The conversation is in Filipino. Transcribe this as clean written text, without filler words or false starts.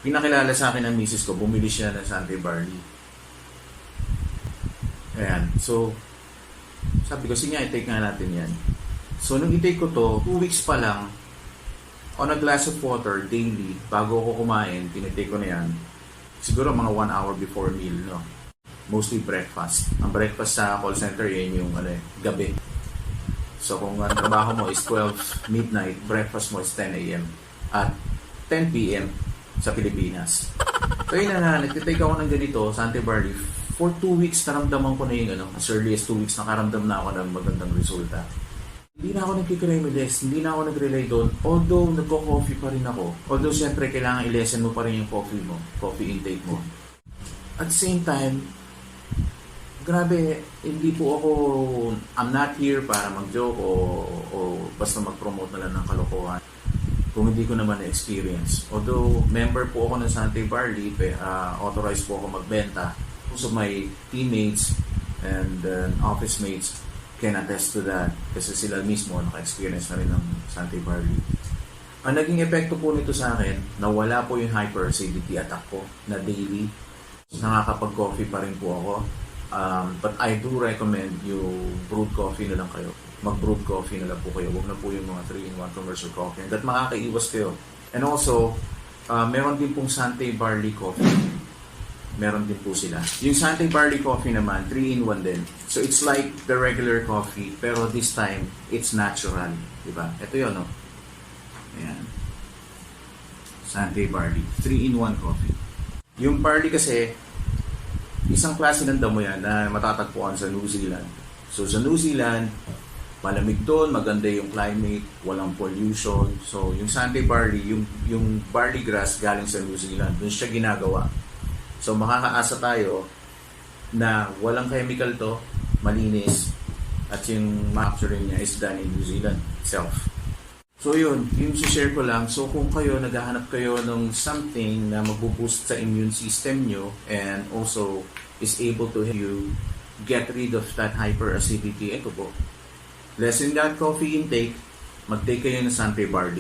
Pinakilala sa akin ng misis ko, bumili siya ng Sante Barley. Ayan. So, sabi ko, sige nga, i-take nga natin yan. So, nung i-take ko to, 2 weeks pa lang, on a glass of water daily, bago ako kumain, tinitake ko na yan. Siguro mga 1 hour before meal, no? Mostly breakfast. Ang breakfast sa call center, yan yung gabi. So, kung ang trabaho mo is 12 midnight, breakfast mo is 10 a.m. at 10 p.m. sa Pilipinas. So, yun na, nagtitake ako ng ganito, Sante Barley. For 2 weeks, naramdaman ko na yung as early as 2 weeks, nakaramdam na ako ng magandang resulta. Hindi na ako nagkikremeless, hindi na ako nag-rely doon. Although, nagko-coffee pa rin ako. Although, siyempre, kailangan i-lessen mo pa rin yung coffee mo, coffee intake mo. At the same time, grabe, hindi po ako, I'm not here para mag-joke o basta mag-promote na lang ng kalokohan. Kung hindi ko naman na-experience. Although, member po ako ng Sante Barley, authorized po ako magbenta. Most of my teammates and office mates can attest to that kasi sila mismo naka-experience na rin ng Sante Barley. Ang naging epekto po nito sa akin, nawala po yung hyperacidity attack ko na daily. Nakakapag-coffee pa rin po ako. But I do recommend yung brewed coffee na lang kayo. Mag-brewed coffee na lang po kayo. Huwag na po yung mga 3-in-1 commercial coffee. That makakaiwas kayo. And also, meron din pong Sante Barley coffee. Meron din po sila. Yung Sante Barley coffee naman, 3-in-1 din. So it's like the regular coffee, pero this time, it's natural. Diba? Ito yun, no? Ayan. Sante Barley. 3-in-1 coffee. Yung barley kasi, isang klase ng damo yan na matatagpuan sa New Zealand. So sa New Zealand, malamig doon, maganda yung climate, walang pollution. So yung Sante Barley, yung barley grass galing sa New Zealand, doon siya ginagawa. So makakaasa tayo na walang chemical to, malinis, at yung manufacturing niya is done in New Zealand itself. So yun, yung share ko lang. So kung kayo, naghahanap kayo ng something na mag-boost sa immune system nyo and also is able to help you get rid of that hyperacidity, ito po. Lessen that coffee intake, mag-take kayo ng Sante Barley.